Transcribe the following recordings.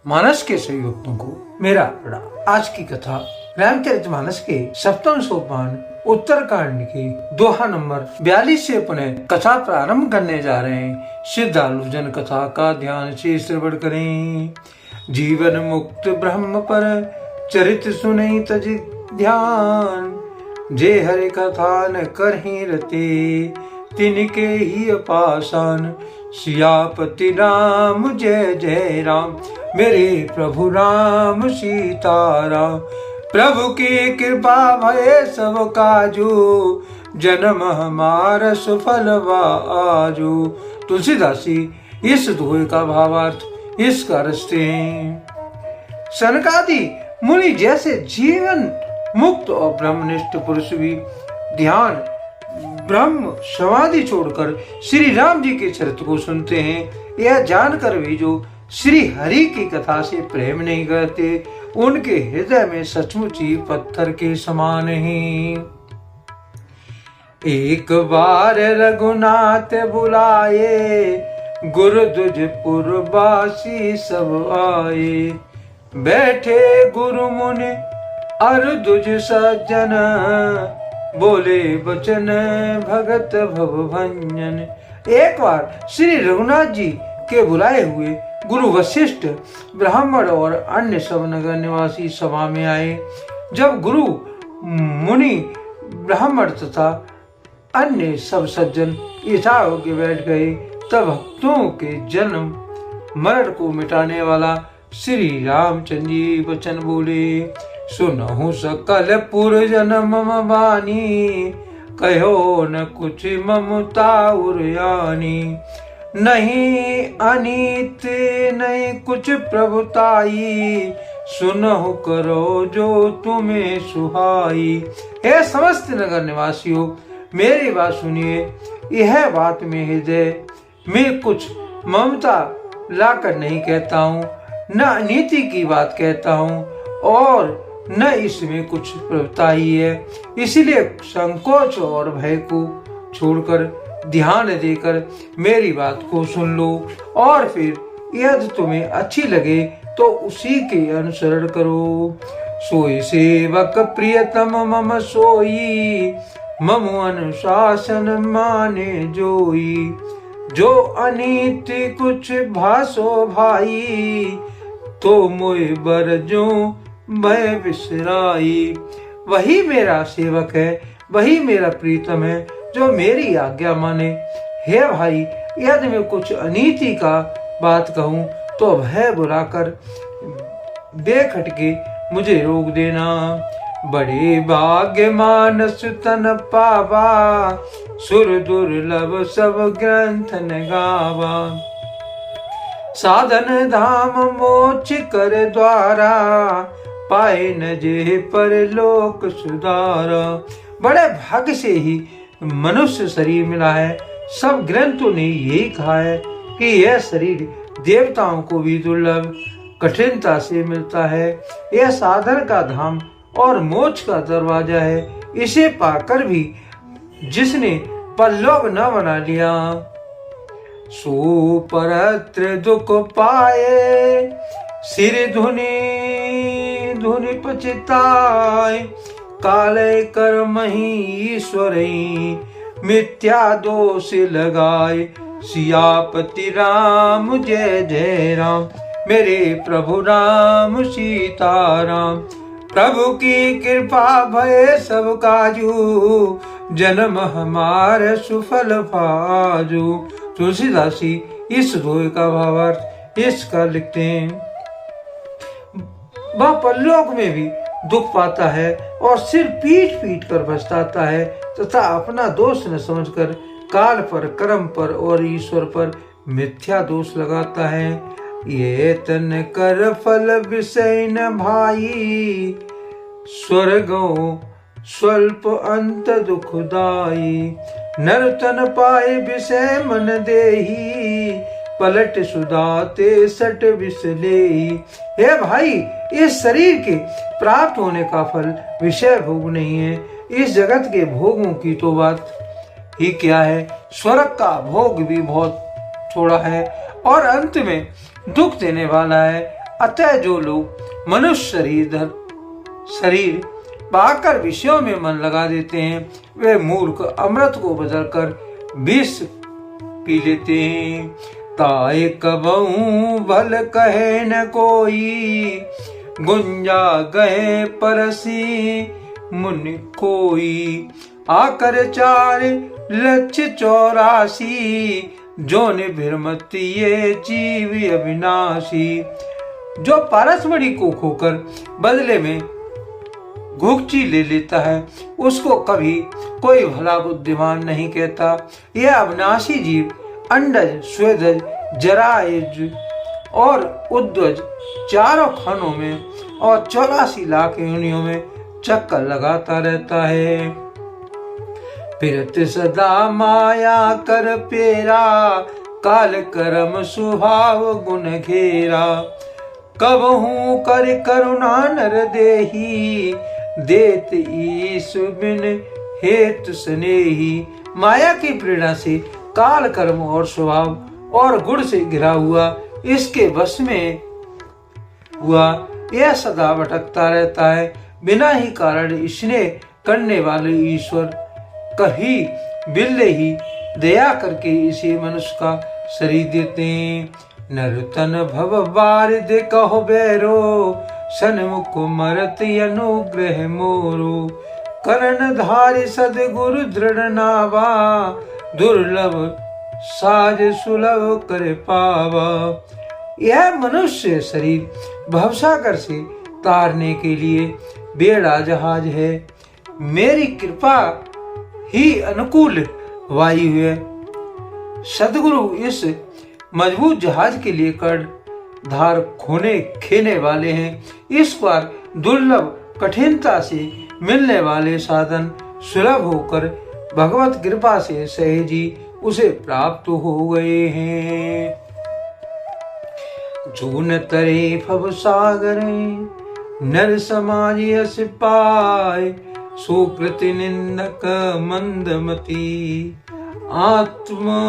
मानस के सभी भक्तों को मेरा प्रणाम। आज की कथा रामचरितमानस के सप्तम सोपान उत्तरकांड के दोहा नंबर 42 से पुनः कथा प्रारंभ करने जा रहे हैं। श्रद्धालु जन कथा का ध्यान से श्रवण करें। जीवन मुक्त ब्रह्म पर चरित सुनई तज ध्यान, जे हरि कथा न करहि रते तिनके ही अपासान। सियापति राम जय जय राम, मेरे प्रभु राम सीताराम। प्रभु की कृपा भय सब काजू, जन्म हमारा सफल आजू। तुलसीदासी इस दोहे का भावार्थ इस रचते हैं। सनकादि मुनि जैसे जीवन मुक्त और ब्रह्मनिष्ठ पुरुष भी ध्यान ब्रह्म समाधि छोड़कर श्री राम जी के चरित्र को सुनते हैं। यह जानकर भी जो श्री हरि की कथा से प्रेम नहीं करते, उनके हृदय में सचमुच ही पत्थर के समान हैं। एक बार रघुनाथ बुलाए, गुरु दुजपुर बासी सब आए। बैठे गुरु मुनि अर दुज सज्जन, बोले बचन भगत भव भंजन। एक बार श्री रघुनाथ जी के बुलाए हुए गुरु वशिष्ठ, ब्राह्मण और अन्य सब नगर निवासी सभा में आए। जब गुरु मुनि ब्राह्मण तथा अन्य सब सज्जन इच्छा होकर बैठ गए, तब भक्तों के जन्म मरण को मिटाने वाला श्री रामचंद्र जी वचन बोले। सुनहु सकल पुरजन मम बानी, कहो न कुछ ममता उरयानी। नहीं अनीत नहीं कुछ प्रभुताई, सुनहु करो जो तुम्हें सुहाई। हे समस्त नगर निवासियों, मेरी बात सुनिए। यह बात में हृदय में कुछ ममता लाकर नहीं कहता हूँ, न नीति की बात कहता हूँ और न इसमें कुछ प्रभुताई है। इसलिए संकोच और भय को छोड़कर ध्यान देकर मेरी बात को सुन लो, और फिर यदि तुम्हें अच्छी लगे तो उसी के अनुसरण करो। सोई सेवक प्रियतम मम सोई, मम अनुशासन माने जोई। जो अनीत कुछ भासो भाई, तो मोय बरजो भय बिसराई। वही मेरा सेवक है, वही मेरा प्रीतम है, जो मेरी आज्ञा माने। हे भाई, यदि मैं कुछ अनीति का बात कहूँ तो भय बुलाकर बेखटके मुझे रोक देना। बड़े भाग्य मानस तन पावा, सुर दुर्लभ सब ग्रंथ न गावा। साधन धाम मोक्ष कर द्वारा, पाए न जे पर लोक सुधारा। बड़े भाग्य से ही मनुष्य शरीर मिला है। सब ग्रंथों ने यही कहा है कि यह शरीर देवताओं को भी दुर्लभ कठिनता से मिलता है। यह साधन का धाम और मोक्ष का दरवाजा है। इसे पाकर भी जिसने परलोक न बना लिया, सो परत्र दुख पाए। सिर धुनि धुनि पचिताय, काले कर्म ही ईश्वरी। मिथ्या दोष लगाए, सियापति राम जय जय राम। मेरे प्रभु राम सीताराम। प्रभु की कृपा भय सब काजू, जन्म हमारे सुफल फाजू। तुलसीदासी इस दोहे का भावार्थ इसका लिखते हैं। वह परलोक में भी दुख पाता है और सिर पीट पीट कर पछताता है, तथा अपना दोष न समझकर काल पर, कर्म पर और ईश्वर पर मिथ्या दोष लगाता है। ये तन कर फल विषय न भाई, स्वर्गो स्वल्प अंत दुखदाई। नर तन पाए विषय मन देही, पलट सुधाते सट विसलेही। हे भाई, इस शरीर के प्राप्त होने का फल विषय भोग नहीं है। इस जगत के भोगों की तो बात ही क्या है, स्वर्ग का भोग भी बहुत थोड़ा है और अंत में दुख देने वाला है। अतः जो लोग मनुष्य शरीर पाकर विषयों में मन लगा देते हैं, वे मूर्ख अमृत को बदलकर विष पी लेते हैं। ताए कबहू भल कहे न कोई, गुंजा गए परसी मुनि कोई। आकर 4,84,000 जोन भ्रमति ये जीव अविनाशी। जो पारसमणि को खोकर बदले में घुघची ले लेता है, उसको कभी कोई भला बुद्धिमान नहीं कहता। यह अविनाशी जीव अंडज, स्वेदज, जरायुज और उद्वज चारों खानों में और 84 लाख योनियों में चक्कर लगाता रहता है। फिरत सदा माया कर पेरा, काल कर्म स्वभाव गुण घेरा। कबहू कर करुणा नर देही, देत ईश बिन हेतु स्नेही। माया की प्रेरणा से काल कर्म और स्वभाव और गुण से घिरा हुआ इसके वश में हुआ यह सदा भटकता रहता है। बिना ही कारण स्नेह करने वाले ईश्वर कहीं बिल्ले ही दया करके इसे मनुष्य का शरीर देते हैं। नर तन भव बारिद कहो बैरो, सन्मुख मरत अनुग्रह मोरो। करण धारि सदगुरु दृढ़ नावा, दुर्लभ साज सुलभ कर पावा। यह मनुष्य शरीर भवसागर से तारने के लिए बेड़ा जहाज है। मेरी कृपा ही अनुकूल वायु है। सदगुरु इस मजबूत जहाज के लिए कड़ धार खोने खेने वाले हैं। इस बार दुर्लभ कठिनता से मिलने वाले साधन सुलभ होकर भगवत कृपा से सहजी उसे प्राप्त हो गए हैं। जून तरे भव सागर नर समाज यस पाए, सुकृति निंदक मंदमती। आत्मा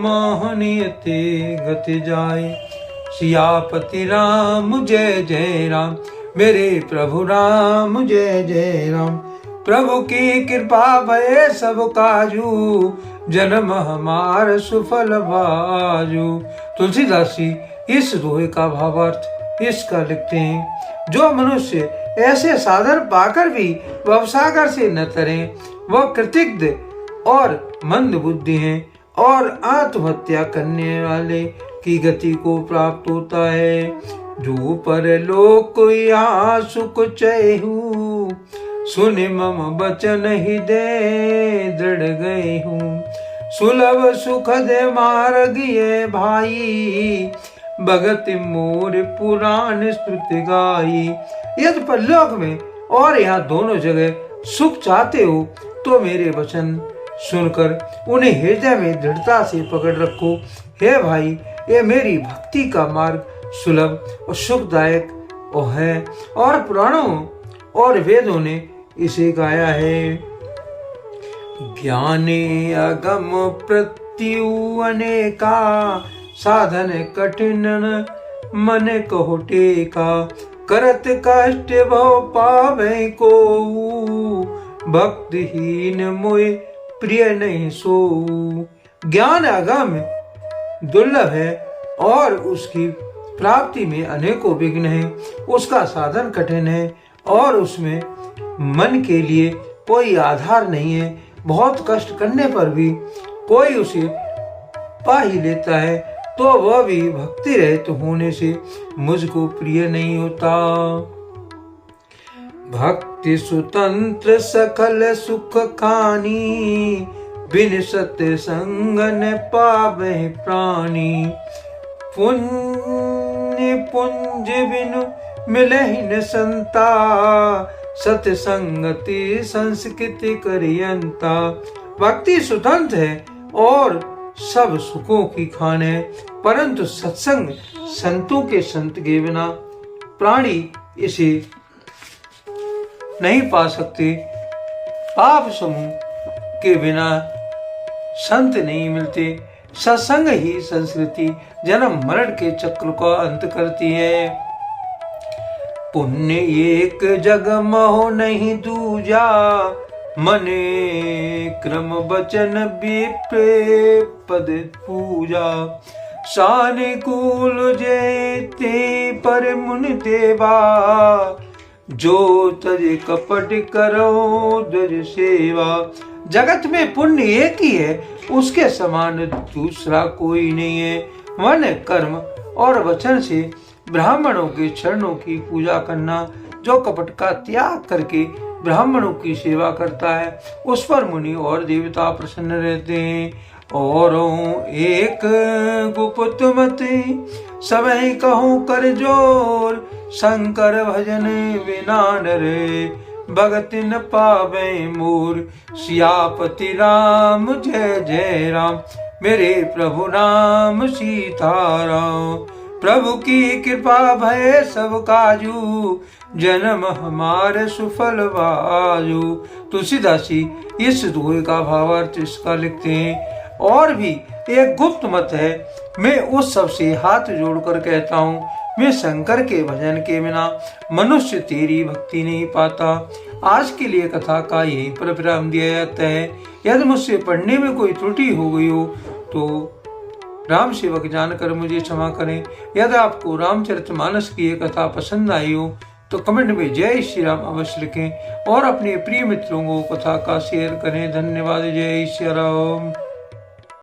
मोहनियते गति जाए, सियापति राम जय जय राम। मेरे प्रभु राम जय जय राम। प्रभु की कृपा भय सब काजू, जन्म हमार सुफल बाजू। तुलसीदास जी इस दोहे का भावार्थ इसका लिखते हैं। जो मनुष्य ऐसे साधन पाकर भी भवसागर से न तरें, वह कृतज्ञ और मंद बुद्धि हैं और आत्महत्या करने वाले की गति को प्राप्त होता है। जो परलोक यहाँ सुख चहु, सुनि मम बचन हृदय दृढ़ गए हूँ। सुलभ सुख दे मार्ग ये भाई, भगत मोर पुराण स्तुति गाई। यदि परलोक में और यहाँ दोनों जगह सुख चाहते हो तो मेरे वचन सुनकर उन्हें हृदय में दृढ़ता से पकड़ रखो। हे भाई, ये मेरी भक्ति का मार्ग सुलभ और सुखदायक है और पुराणों और वेदों ने इसे गाया है। ज्ञाने अगम प्रत्यु अनेका, साधन कठिन मन कहो टेका। करत कष्ट भव पावे को, भक्तिहीन मोय प्रिय नहीं सो। ज्ञान अगम दुर्लभ है और उसकी प्राप्ति में अनेकों विघ्न हैं। उसका साधन कठिन है और उसमें मन के लिए कोई आधार नहीं है। बहुत कष्ट करने पर भी कोई उसे पा ही लेता है तो वह भी भक्ति रहित होने से मुझको प्रिय नहीं होता। भक्ति स्वतंत्र सकल सुख खानी, बिन सत्य संग न पावे प्राणी। पुण्य पुंज बिनु मिलहि न संता, सत्य संगति संस्कृति करियंता। भक्ति स्वतंत्र है और सब सुखों की खान है, परंतु सत्संग संतों के संत के बिना प्राणी इसे नहीं पा सकते। पाप समूह के बिना संत नहीं मिलते। सत्संग ही संस्कृति जन्म मरण के चक्र को अंत करती है। पुण्य एक जग महो नहीं दूजा, मने क्रम वचन विप्रे पद पूजा। सानुकूल जेते पर मुनि देवा, जो तज कपट करो द्वज सेवा। जगत में पुण्य एक ही है, उसके समान दूसरा कोई नहीं है। मन कर्म और वचन से ब्राह्मणों के चरणों की पूजा करना, जो कपट का त्याग करके ब्राह्मणों की सेवा करता है, उस पर मुनि और देवता प्रसन्न रहते हैं। और एक गुप्त मति सबहि कहूँ कर जोर, शंकर भजन बिना नरे भगति न पावे मोर। सियापति राम जय जय राम, मेरे प्रभु राम सीताराम। प्रभु की कृपा भय सब काजू, जन्म हमारे सुफल बाजू। तुलसीदास जी इस दोहे का भावार्थ इसका लिखते हैं। और भी एक गुप्त मत है, मैं उस सब से हाथ जोड़कर कहता हूँ, मैं शंकर के भजन के बिना मनुष्य तेरी भक्ति नहीं पाता। आज के लिए कथा का यही पर विराम दिया जाता है। यदि मुझसे पढ़ने में कोई त्रुटि हो गई हो तो राम सेवक जानकर मुझे क्षमा करें। यदि आपको रामचरितमानस की ये कथा पसंद आई हो तो कमेंट में जय श्री राम अवश्य लिखें और अपने प्रिय मित्रों को कथा का शेयर करें। धन्यवाद। जय श्री राम।